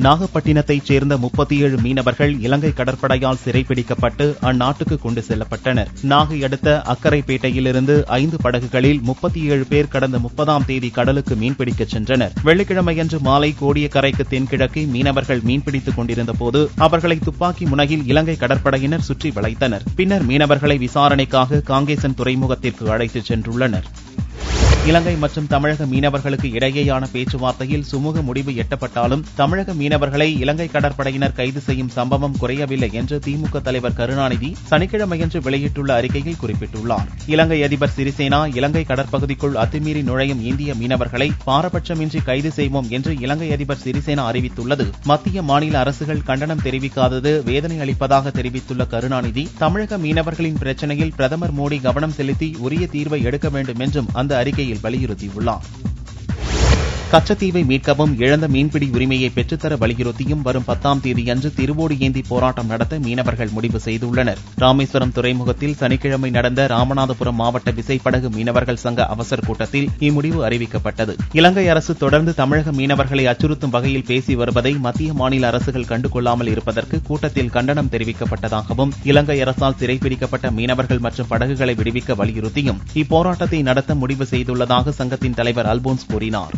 நாகப்பட்டினத்தைச் சேர்ந்த 37 மீனவர்கள் இலங்கை கடற்படையால் சிறைப்பிடிக்கப்பட்டு அந்நாட்டுக்கு கொண்டு செல்லப்பட்டனர். நாகை அடுத்த அக்கரைப்பேட்டையிலிருந்து 5 படகுகளில் 37 பேர் கடந்த 30ஆம் தேதி கடலுக்கு மீன்பிடிக்கச் சென்றனர். வெள்ளிக்கிழமையன்று மாலை கோடியக்கரைக்கு தென்கிழக்கே மீனவர்கள் மீன்பிடித்துக் கொண்டிருந்தபோது அவர்களை துப்பாக்கி முனையில் இலங்கை கடற்படையினர் சுற்றி வளைத்தனர். பின்னர் மீனவர்களை விசாரணைக்காக காங்கேசன் துறைமுகத்திற்கு அழைத்துச் சென்றுள்ளனர். இலங்கை மற்றும் தமிழக மீனவர்களுக்கு இடையேயான பேச்சுவார்த்தையில் சுமூக முடிவு எட்டப்பட்டாலும் தமிழக மீனவர்களை இலங்கை கடற்படையினர் கைது செய்யும் சம்பவம் குறையவில்லை என்று திமுக தலைவர் கருணாநிதி சனிக்கிழமையன்று வெளியிட்டுள்ள அறிக்கையில் குறிப்பிட்டுள்ளார். இலங்கை அதிபர் சிறிசேனா இலங்கை கடற்பகுதிக்குள் அத்துமீறி நுழையும் இந்திய மீனவர்களை பாரபட்சமின்றி கைது செய்வோம் என்று இலங்கை அதிபர் சிறிசேனா அறிவித்துள்ளது மத்திய மாநில அரசுகள் கண்டனம் தெரிவிக்காதது வேதனை அளிப்பதாக தெரிவித்துள்ள கருணாநிதி தமிழக மீனவர்களின் பிரச்சினையில் பிரதமர் மோடி கவனம் செலுத்தி உரிய தீர்வை எடுக்க வேண்டும் என்றும் அந்த அறிக்கையில் வலியுறுத்தியுள்ளார். கச்சத்தீவை மீட்கவும் இழந்த மீன்பிடி உரிமையை பெற்றுத்தர வலியுறுத்தியும் வரும் 10ஆம் தேதியன்று திருவோடு ஏந்தி போராட்டம் நடத்த மீனவர்கள் முடிவு செய்துள்ளனர். ராமேஸ்வரம் துறைமுகத்தில் சனிக்கிழமை நடந்த ராமநாதபுரம் மாவட்ட விசைப்படகு மீனவர்கள் சங்க அவசர கூட்டத்தில் இம்முடிவு அறிவிக்கப்பட்டது. இலங்கை அரசு தொடர்ந்து தமிழக மீனவர்களை அச்சுறுத்தும் வகையில் பேசி வருவதை மத்திய மாநில அரசுகள் கண்டுகொள்ளாமல் இருப்பதற்கு கூட்டத்தில் கண்டனம் தெரிவிக்கப்பட்டதாகவும் இலங்கை அரசால் சிறைப்பிடிக்கப்பட்ட மீனவர்கள் மற்றும் படகுகளை விடுவிக்க வலியுறுத்தியும் இப்போராட்டத்தை நடத்த முடிவு செய்துள்ளதாக சங்கத்தின் தலைவர் அல்போன்ஸ் கூறினார்.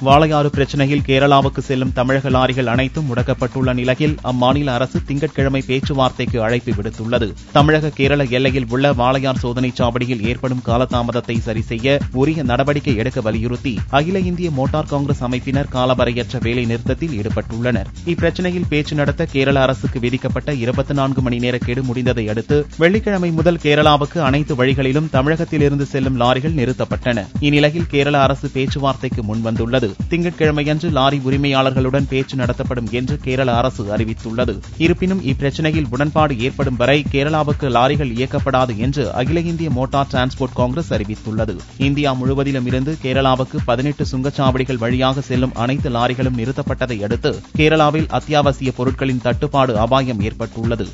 வாளையாறு பிரச்சினையில் கேரளாவுக்கு செல்லும் தமிழக லாரிகள் அனைத்தும் முடக்கப்பட்டுள்ள நிலையில் அம்மாநில அரசு திங்கட்கிழமை பேச்சுவார்த்தைக்கு அழைப்பு விடுத்துள்ளது. தமிழக கேரள எல்லையில் உள்ள வாளையார் சோதனைச் சாவடியில் ஏற்படும் காலதாமதத்தை சரிசெய்ய உரிய நடவடிக்கை எடுக்க வலியுறுத்தி அகில இந்திய மோட்டார் காங்கிரஸ் அமைப்பினர் காலவரையற்ற வேலை நிறுத்தத்தில் ஈடுபட்டுள்ளனர். இப்பிரச்சினையில் பேச்சு நடத்த கேரள அரசுக்கு விதிக்கப்பட்ட 24 மணி நேர கெடு முடிந்ததை அடுத்து வெள்ளிக்கிழமை முதல் கேரளாவுக்கு அனைத்து வழிகளிலும் தமிழகத்திலிருந்து செல்லும் லாரிகள் நிறுத்தப்பட்டன. இந்நிலையில் கேரள அரசு பேச்சுவார்த்தைக்கு முன்வந்துள்ளது. திங்கட்கிழமையன்று லாரி உரிமையாளர்களுடன் பேச்சு நடத்தப்படும் என்று கேரள அரசு அறிவித்துள்ளது. இருப்பினும் இப்பிரச்சினையில் உடன்பாடு ஏற்படும் வரை கேரளாவுக்கு லாரிகள் இயக்கப்படாது என்று அகில இந்திய மோட்டார் டிரான்ஸ்போர்ட் காங்கிரஸ் அறிவித்துள்ளது. இந்தியா முழுவதிலும் இருந்து கேரளாவுக்கு 18 சுங்கச்சாவடிகள் வழியாக செல்லும் அனைத்து லாரிகளும் நிறுத்தப்பட்டதை அடுத்து கேரளாவில் அத்தியாவசிய பொருட்களின் தட்டுப்பாடு அபாயம் ஏற்பட்டுள்ளது.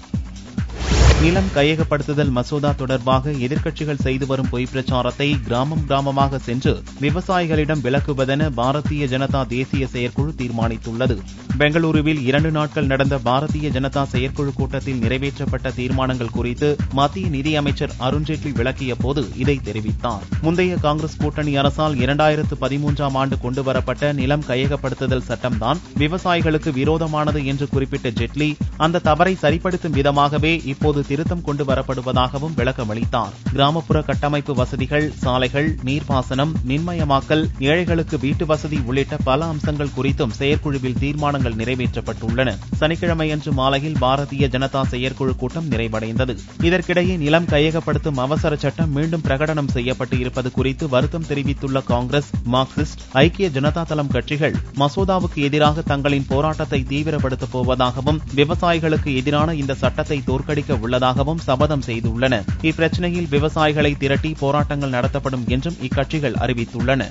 நிலம் கையகப்படுத்துதல் மசோதா தொடர்பாக எதிர்க்கட்சிகள் செய்து வரும் பொய் பிரச்சாரத்தை கிராமமாக சென்று விவசாயிகளிடம் விளக்குவதென பாரதிய ஜனதா தேசிய செயற்குழு தீர்மானித்துள்ளது. பெங்களூருவில் 2 நாட்கள் நடந்த பாரதிய ஜனதா செயற்குழு கூட்டத்தில் நிறைவேற்றப்பட்ட தீர்மானங்கள் குறித்து மத்திய நிதியமைச்சர் அருண்ஜேட்லி விளக்கிய போது இதை தெரிவித்தார். முந்தைய காங்கிரஸ் கூட்டணி அரசால் 2013ஆம் ஆண்டு கொண்டுவரப்பட்ட நிலம் கையகப்படுத்துதல் சட்டம்தான் விவசாயிகளுக்கு விரோதமானது என்று குறிப்பிட்ட ஜெட்லி அந்த தவறை சரிப்படுத்தும் விதமாகவே இப்போது திருத்தம் கொண்டு வரப்படுவதாகவும் விளக்கமளித்தார். கிராமப்புற கட்டமைப்பு வசதிகள், சாலைகள், நீர்ப்பாசனம், மின்மயமாக்கல், ஏழைகளுக்கு வீட்டு வசதி உள்ளிட்ட பல அம்சங்கள் குறித்தும் செயற்குழுவில் தீர்மானங்கள் நிறைவேற்றப்பட்டுள்ளன. சனிக்கிழமையன்று மாலையில் பாரதிய ஜனதா செயற்குழு கூட்டம் நிறைவடைந்தது. இதற்கிடையே நிலம் கையகப்படுத்தும் அவசர சட்டம் மீண்டும் பிரகடனம் செய்யப்பட்டு இருப்பது குறித்து வருத்தம் தெரிவித்துள்ள காங்கிரஸ், மார்க்சிஸ்ட், ஐக்கிய ஜனதா தளம் கட்சிகள் மசோதாவுக்கு எதிராக தங்களின் போராட்டத்தை தீவிரப்படுத்தப் போவதாகவும் விவசாயிகளுக்கு எதிரான இந்த சட்டத்தை தோற்கடிக்க உள்ளதாகவும் சபதம் செய்துள்ளன. இப்பிரச்சினையில் விவசாயிகளை திரட்டி போராட்டங்கள் நடத்தப்படும் என்றும் இக்கட்சிகள் அறிவித்துள்ளன.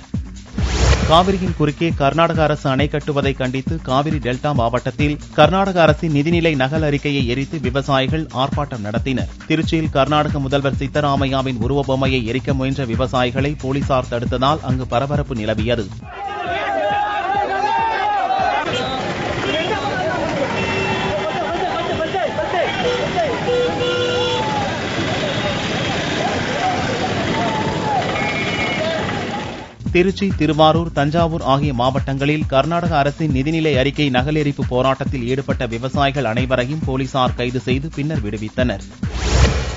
காவிரியின் குறுக்கே கர்நாடக அரசு அணை கட்டுவதை கண்டித்து காவிரி டெல்டா மாவட்டத்தில் கர்நாடக அரசின் நிதிநிலை நகல் அறிக்கையை எரித்து விவசாயிகள் ஆர்ப்பாட்டம் நடத்தினர். திருச்சியில் கர்நாடக முதல்வர் சித்தராமையாவின் உருவபொம்மையை எரிக்க முயன்ற விவசாயிகளை போலீசார் தடுத்ததால் அங்கு பரபரப்பு நிலவியது. திருச்சி, திருவாரூர், தஞ்சாவூர் ஆகிய மாவட்டங்களில் கர்நாடக அரசின் நிதிநிலை அறிக்கை நகலெரிப்பு போராட்டத்தில் ஈடுபட்ட விவசாயிகள் அனைவரையும் போலீசார் கைது செய்து பின்னர் விடுவித்தனர்.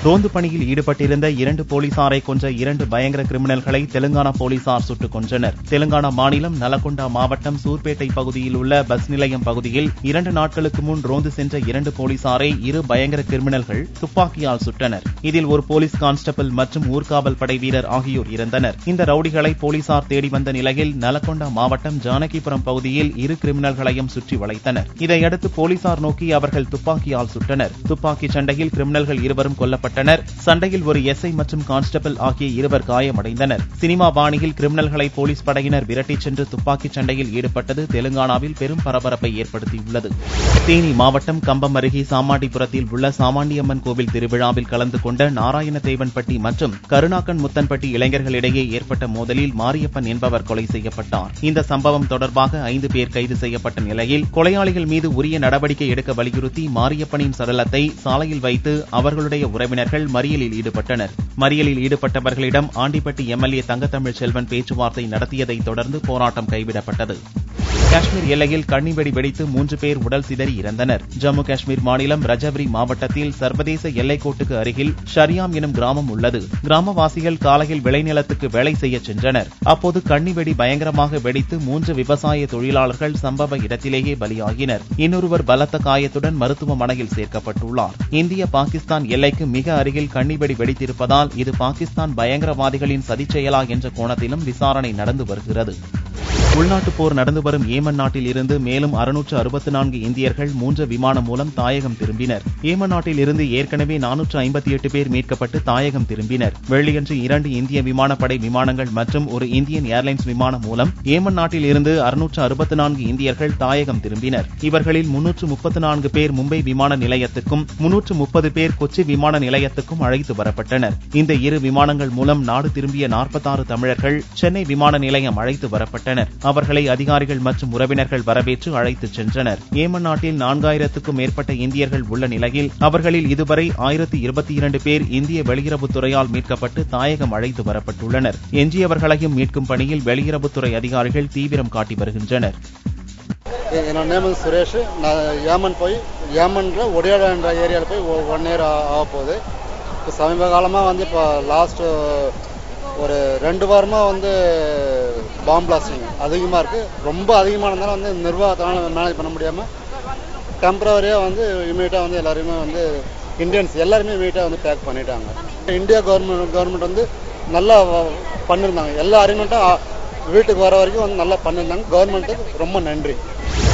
ரோந்து பணியில் ஈடுபட்டிருந்த 2 போலீசாரை கொன்ற 2 பயங்கர கிரிமினல்களை தெலுங்கானா போலீசார் சுட்டுக் கொன்றனர். தெலுங்கானா மாநிலம் நலகொண்டா மாவட்டம் சூர்பேட்டை பகுதியில் உள்ள பஸ் நிலையம் பகுதியில் 2 நாட்களுக்கு முன் ரோந்து சென்ற 2 போலீசாரை 2 பயங்கர கிரிமினல்கள் துப்பாக்கியால் சுட்டனர். இதில் ஒரு போலீஸ் கான்ஸ்டபிள் மற்றும் ஊர்காவல் படை வீரர் ஆகியோர் இறந்தனர். இந்த ரவுடிகளை போலீசார் தேடி வந்த நிலையில் நலகொண்டா மாவட்டம் ஜானகிபுரம் பகுதியில் 2 கிரிமினல்களையும் சுற்றி வளைத்தனர். இதையடுத்து போலீசார் நோக்கி அவர்கள் துப்பாக்கியால் சுட்டனர். துப்பாக்கி சண்டையில் கிரிமினல்கள் இருவரும் கொல்லப்பட்டனர். செய்யப்பட்டனர். சண்டையில் ஒரு எஸ்ஐ மற்றும் கான்ஸ்டபிள் ஆகிய 2 காயமடைந்தனர். சினிமா பாணியில் கிரிமினல்களை போலீஸ் படையினர் விரட்டிச் சென்று துப்பாக்கிச் சண்டையில் ஈடுபட்டது தெலுங்கானாவில் பெரும் பரபரப்பை ஏற்படுத்தியுள்ளது. தேனி மாவட்டம் கம்பம் அருகே சாமாண்டிபுரத்தில் உள்ள சாமாண்டியம்மன் கோவில் திருவிழாவில் கலந்து கொண்ட நாராயணதேவன்பட்டி மற்றும் கருணாக்கன் முத்தன்பட்டி இளைஞர்களிடையே ஏற்பட்ட மோதலில் மாரியப்பன் என்பவர் கொலை செய்யப்பட்டார். இந்த சம்பவம் தொடர்பாக 5 பேர் கைது செய்யப்பட்ட நிலையில் கொலையாளிகள் மீது உரிய நடவடிக்கை எடுக்க வலியுறுத்தி மாரியப்பனின் சடலத்தை சாலையில் வைத்து அவர்களுடைய உறவினர்கள் மறியலில் ஈடுபட்டனர். மறியலில் ஈடுபட்டவர்களிடம் ஆண்டிப்பட்டி எம்எல்ஏ தங்கத்தமிழ் செல்வன் பேச்சுவார்த்தை நடத்தியதைத் தொடர்ந்து போராட்டம் கைவிடப்பட்டது. காஷ்மீர் எல்லையில் கண்ணிவெடி வெடித்து 3 பேர் உடல் சிதறி இறந்தனர். ஜம்மு காஷ்மீர் மாநிலம் ரஜௌரி மாவட்டத்தில் சர்வதேச எல்லைக்கோட்டுக்கு அருகில் ஷரியாம் எனும் கிராமம் உள்ளது. கிராமவாசிகள் காலையில் விளைநிலத்துக்கு வேலை செய்ய சென்றனர். அப்போது கண்ணிவெடி பயங்கரமாக வெடித்து 3 விவசாய தொழிலாளர்கள் சம்பவ இடத்திலேயே பலியாகினர். இன்னொருவர் பலத்த காயத்துடன் மருத்துவமனையில் சேர்க்கப்பட்டுள்ளார். இந்திய பாகிஸ்தான் எல்லைக்கு மிக அருகில் கண்ணிவெடி வெடித்திருப்பதால் இது பாகிஸ்தான் பயங்கரவாதிகளின் சதிச்செயலா என்ற கோணத்திலும் விசாரணை நடந்து வருகிறது. உள்நாட்டுப் போர் நடந்து வரும் ஏமன் நாட்டில் இருந்து மேலும் 664 இந்தியர்கள் 3 விமானம் மூலம் தாயகம் திரும்பினர். ஏமன் நாட்டில் இருந்து ஏற்கனவே 458 பேர் மீட்கப்பட்டு தாயகம் திரும்பினர். வெள்ளியன்று 2 இந்திய விமானப்படை விமானங்கள் மற்றும் ஒரு இந்தியன் ஏர்லைன்ஸ் விமானம் மூலம் ஏமன் நாட்டில் இருந்து 664 இந்தியர்கள் தாயகம் திரும்பினர். இவர்களில் 334 பேர் மும்பை விமான நிலையத்துக்கும் 330 பேர் கொச்சி விமான நிலையத்துக்கும் அழைத்து வரப்பட்டனர். இந்த 2 விமானங்கள் மூலம் நாடு திரும்பிய 46 தமிழர்கள் சென்னை விமான நிலையம் அழைத்து வரப்பட்டனர். அவர்களை அதிகாரிகள் மற்றும் உறவினர்கள் வரவேற்று அழைத்துச் சென்றனர். ஏமன் நாட்டில் 4000க்கும் மேற்பட்ட இந்தியர்கள் உள்ள நிலையில் அவர்களில் இதுவரை 1022 பேர் இந்திய வெளியுறவுத்துறையால் மீட்கப்பட்டு தாயகம் அழைத்து வரப்பட்டுள்ளனர். எஞ்சியவர்களையும் மீட்கும் பணியில் வெளியுறவுத்துறை அதிகாரிகள் தீவிரம் காட்டி வருகின்றனர். என்னோட நேம் சுரேஷ். நான் ஏமன் போய் ஏமன்ல ஒடியாடா என்ற ஏரியாவில் போய் 1 year ஆக போகுது. இப்போ சமீப காலமாக இப்போ லாஸ்ட் ஒரு 2 வாரமாக பாம் பிளாஸ்டிங் அதிகமாக இருக்குது. ரொம்ப அதிகமாக இருந்தாலும் நிர்வாகத்தினால மேனேஜ் பண்ண முடியாமல் டெம்பரவரியாக இமீடியட்டாக எல்லாருமே இந்தியன்ஸ் எல்லாருமே இமீடியட்டாக பேக் பண்ணிட்டாங்க. இந்தியா கவர்மெண்ட் நல்லா பண்ணியிருந்தாங்க. எல்லா அரேஞ்ச்மெண்ட்டும் வீட்டுக்கு வர வரைக்கும் நல்லா பண்ணியிருந்தாங்க. கவர்மெண்ட்டுக்கு ரொம்ப நன்றி.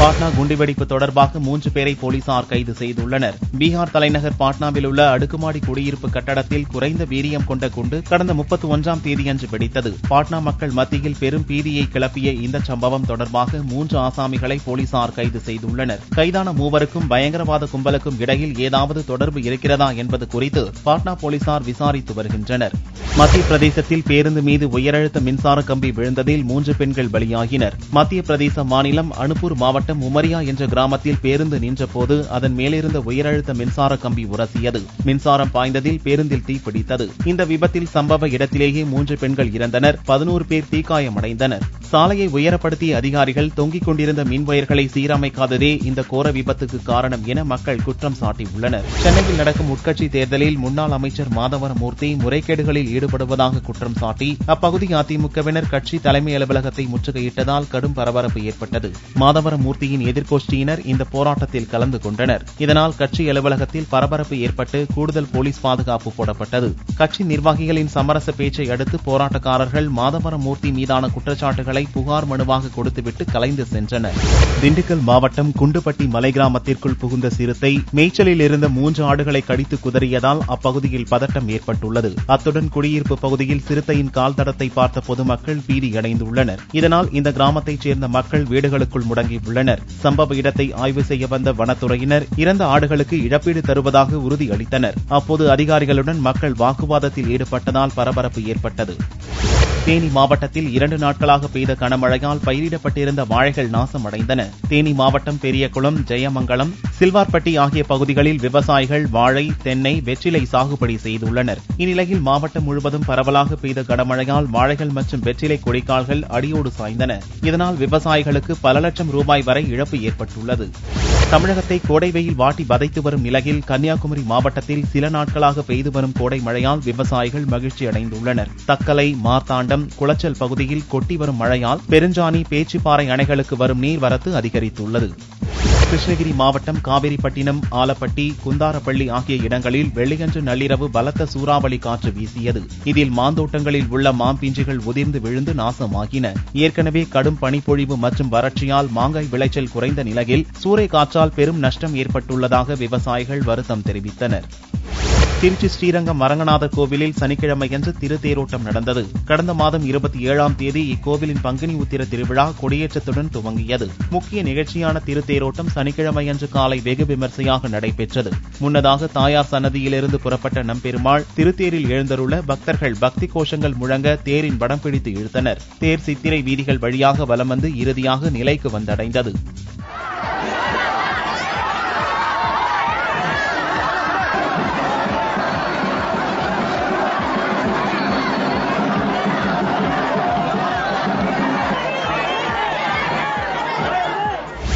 பாட்னா குண்டுவெடிப்பு தொடர்பாக 3 பேரை போலீசார் கைது செய்துள்ளனர். பீகார் தலைநகர் பாட்னாவில் உள்ள அடுக்குமாடி குடியிருப்பு கட்டடத்தில் குறைந்த வீரியம் கொண்ட குண்டு கடந்த 31ஆம் தேதியன்று வெடித்தது. பாட்னா மக்கள் மத்தியில் பெரும் பீதியை கிளப்பிய இந்த சம்பவம் தொடர்பாக 3 ஆசாமிகளை போலீசார் கைது செய்துள்ளனர். கைதான 3வருக்கும் பயங்கரவாத கும்பலுக்கும் இடையில் ஏதாவது தொடர்பு இருக்கிறதா என்பது குறித்து பாட்னா போலீசார் விசாரித்து வருகின்றனர். மத்திய பிரதேசத்தில் பேருந்து மீது உயரழுத்த மின்சார கம்பி விழுந்ததில் 3 பெண்கள் பலியாகினர். மத்திய பிரதேச மாநிலம் அனுப்பூர் மாவட்டம் உமரியா என்ற கிராமத்தில் பேருந்து நின்றபோது அதன் மேலிருந்த உயரழுத்த மின்சார கம்பி உரசியது. மின்சாரம் பாய்ந்ததில் பேருந்தில் தீப்பிடித்தது. இந்த விபத்தில் சம்பவ இடத்திலேயே 3 பெண்கள் இறந்தனர். 11 பேர் தீக்காயமடைந்தனர். சாலையை உயரப்படுத்திய அதிகாரிகள் தொங்கிக் கொண்டிருந்த மின் வயர்களை சீரமைக்காததே இந்த கோர விபத்துக்கு காரணம் என மக்கள் குற்றம் சாட்டியுள்ளனர். சென்னையில் நடக்கும் உட்கட்சி தேர்தலில் முன்னாள் அமைச்சர் மாதவரமூர்த்தி முறைகேடுகளில் ஈடுபடுவதாக குற்றம் சாட்டி அப்பகுதி அதிமுகவினர் கட்சி தலைமை அலுவலகத்தை முற்றுகையிட்டதால் கடும் பரபரப்பு ஏற்பட்டது. மாதவரமூர்த்தியின் எதிர்கோஷ்டியினர் இந்த போராட்டத்தில் கலந்து கொண்டனர். இதனால் கட்சி அலுவலகத்தில் பரபரப்பு ஏற்பட்டு கூடுதல் போலீஸ் பாதுகாப்பு போடப்பட்டது. கட்சி நிர்வாகிகளின் சமரச பேச்சை அடுத்து போராட்டக்காரர்கள் மாதவரமூர்த்தி மீதான குற்றச்சாட்டுகளை புகார் மனுவாக கொடுத்துவிட்டு கலைந்து சென்றனர். திண்டுக்கல் மாவட்டம் குண்டுப்பட்டி மலை கிராமத்திற்குள் புகுந்த சிறுத்தை மேய்ச்சலில் இருந்த 3 ஆடுகளை கடித்து குதறியதால் அப்பகுதியில் பதட்டம் ஏற்பட்டுள்ளது. அத்துடன் குடியிருப்பு பகுதியில் சிறுத்தையின் கால் தடத்தை பார்த்த பொதுமக்கள் பீதியடைந்துள்ளனர். இதனால் இந்த கிராமத்தைச் சேர்ந்த மக்கள் வீடுகளுக்குள் முடங்கியுள்ளனர். சம்பவ இடத்தை ஆய்வு செய்ய வந்த வனத்துறையினர் இறந்த ஆடுகளுக்கு இழப்பீடு தருவதாக உறுதியளித்தனர். அப்போது அதிகாரிகளுடன் மக்கள் வாக்குவாதத்தில் ஈடுபட்டதால் பரபரப்பு ஏற்பட்டது. தேனி மாவட்டத்தில் 2 நாட்களாக பெய்த கனமழையால் பயிரிடப்பட்டிருந்த வாழைகள் நாசமடைந்தன. தேனி மாவட்டம் பெரியகுளம், ஜெயமங்கலம், சில்வார்பட்டி ஆகிய பகுதிகளில் விவசாயிகள் வாழை, தென்னை, வெற்றிலை சாகுபடி செய்துள்ளனர். இந்நிலையில் மாவட்டம் முழுவதும் பரவலாக பெய்த கனமழையால் வாழைகள் மற்றும் வெற்றிலை கொடிக்கால்கள் அடியோடு சாய்ந்தன. இதனால் விவசாயிகளுக்கு பல லட்சம் ரூபாய் வரை இழப்பு ஏற்பட்டுள்ளது. தமிழகத்தை கோடை வெயில் வாட்டி வதைத்து வரும் நிலையில் கன்னியாகுமரி மாவட்டத்தில் சில நாட்களாக பெய்து வரும் கோடை மழையால் விவசாயிகள் மகிழ்ச்சி அடைந்துள்ளனர். தக்கலை, மார்த்தாண்டம், குளச்சல் பகுதியில் கொட்டி வரும் மழையால் பெருஞ்சாணி, பேச்சிப்பாறை அணைகளுக்கு வரும் நீர்வரத்து அதிகரித்துள்ளது. கிருஷ்ணகிரி மாவட்டம் காவிரிப்பட்டினம், ஆலப்பட்டி, குந்தாரப்பள்ளி ஆகிய இடங்களில் வெள்ளியன்று நள்ளிரவு பலத்த சூறாவளி காற்று வீசியது. இதில் மாந்தோட்டங்களில் உள்ள மாம்பிஞ்சுகள் உதிர்ந்து விழுந்து நாசமாகின. ஏற்கனவே கடும் பனிப்பொழிவு மற்றும் வறட்சியால் மாங்காய் விளைச்சல் குறைந்த நிலையில் சூறை காற்றால் பெரும் நஷ்டம் ஏற்பட்டுள்ளதாக விவசாயிகள் வருத்தம் தெரிவித்தனர். திருச்சி ஸ்ரீரங்கம் அரங்கநாதர் கோவிலில் சனிக்கிழமையன்று திருத்தேரோட்டம் நடந்தது. கடந்த மாதம் 27ஆம் தேதி இக்கோவிலின் பங்குனி உத்திர திருவிழா கொடியேற்றத்துடன் துவங்கியது. முக்கிய நிகழ்ச்சியான திருத்தேரோட்டம் சனிக்கிழமையன்று காலை வெகு விமர்சையாக நடைபெற்றது. முன்னதாக தாயார் சன்னதியிலிருந்து புறப்பட்ட நம்பெருமாள் திருத்தேரில் எழுந்தருள பக்தர்கள் பக்தி கோஷங்கள் முழங்க தேரின் வடம் பிடித்து இழுத்தனர். தேர் சித்திரை வீதிகள் வழியாக வலம் வந்து இறுதியாக நிலைக்கு வந்தடைந்தது.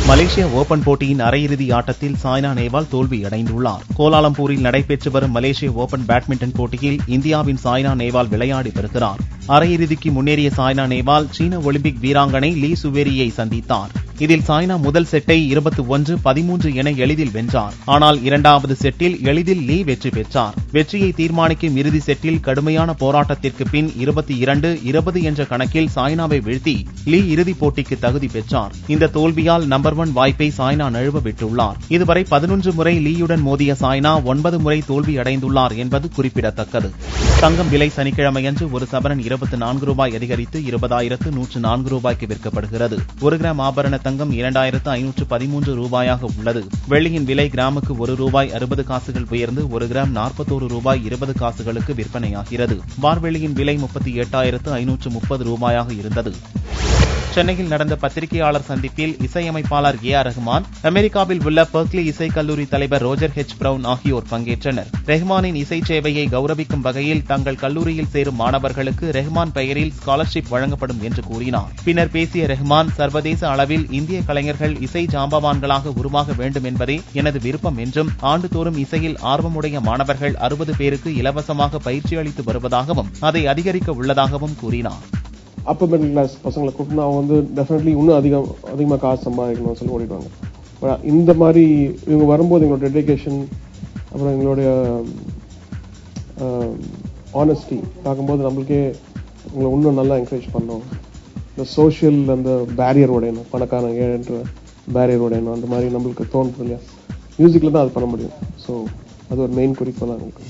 மலேசிய ஓபன் போட்டியின் அரையிறுதி ஆட்டத்தில் சாய்னா நேவால் தோல்வியடைந்துள்ளார். கோலாலம்பூரில் நடைபெற்று வரும் மலேசிய ஓபன் பேட்மிண்டன் போட்டியில் இந்தியாவின் சாய்னா நேவால் விளையாடி வருகிறார். அரையிறுதிக்கு முன்னேறிய சாய்னா நேவால் சீன ஒலிம்பிக் வீராங்கனை லீ சுவேரியை சந்தித்தார். இதில் சாய்னா முதல் செட்டை 21-13 என எளிதில் வென்றார். ஆனால் இரண்டாவது செட்டில் எளிதில் லீ வெற்றி பெற்றார். வெற்றியை தீர்மானிக்கும் இறுதி செட்டில் கடுமையான போராட்டத்திற்கு பின் 22-20 என்ற கணக்கில் சாய்னாவை வீழ்த்தி லீ இறுதிப் போட்டிக்கு தகுதி பெற்றார். இந்த தோல்வியால் நம்பர் 1 வாய்ப்பை சாய்னா நழுவ விட்டுள்ளார். இதுவரை 11 முறை லீயுடன் மோதிய சாய்னா 9 முறை தோல்வியடைந்துள்ளார் என்பது குறிப்பிடத்தக்கது. தங்கம் விலை சனிக்கிழமையன்று ஒரு சவரன் 24 ரூபாய் அதிகரித்து 20,104 ரூபாய்க்கு விற்கப்படுகிறது. 1 கிராம் ஆபரண தங்கம் 2,513 ரூபாயாக உள்ளது. வெள்ளியின் விலை கிராமுக்கு 1 ரூபாய் 60 காசுகள் உயர்ந்து 1 கிராம் 41 ரூபாய் 20 காசுகளுக்கு விற்பனையாகிறது. பார் வெள்ளியின் விலை 38,530 ரூபாயாக இருந்தது. சென்னையில் நடந்த பத்திரிகையாளர் சந்திப்பில் இசையமைப்பாளர் A.R. ரஹ்மான், அமெரிக்காவில் உள்ள பெர்க்லி இசைக்கல்லூரி தலைவர் ரோஜர் H. பிரவுன் ஆகியோர் பங்கேற்றனர். ரஹ்மானின் இசை சேவையை கௌரவிக்கும் வகையில் தங்கள் கல்லூரியில் சேரும் மாணவர்களுக்கு ரஹ்மான் பெயரில் ஸ்காலர்ஷிப் வழங்கப்படும் என்று கூறினார். பின்னர் பேசிய ரஹ்மான், சர்வதேச அளவில் இந்திய கலைஞர்கள் இசை ஜாம்பவான்களாக உருவாக வேண்டும் என்பதே எனது விருப்பம் என்றும், ஆண்டுதோறும் இசையில் ஆர்வமுடைய மாணவர்கள் 60 பேருக்கு இலவசமாக பயிற்சி அளித்து வருவதாகவும் அதை அதிகரிக்க உள்ளதாகவும் கூறினார். அப்பர் மிடில் கிளாஸ் பசங்களை கூப்பிட்டு அவங்க டெஃபினெட்லி இன்னும் அதிகமாக காசு சம்பாதிக்கணும்னு சொல்லி ஓடிடுவாங்க. இந்த மாதிரி இவங்க வரும்போது எங்களோட டெடிகேஷன், அப்புறம் எங்களுடைய ஆனஸ்டி பார்க்கும்போது நம்மளுக்கே உங்களை இன்னும் நல்லா என்கரேஜ் பண்ணோம். இந்த சோஷியல் அந்த பேரியர் உடையணும், பணக்காரன் ஏழன்ற பேரியர் உடையணும், அந்த மாதிரி நம்மளுக்கு தோணுது இல்லையா. மியூசிக்கில் தான் அது பண்ண முடியும். ஸோ அது ஒரு மெயின் குறிக்கோளாக இருக்கு.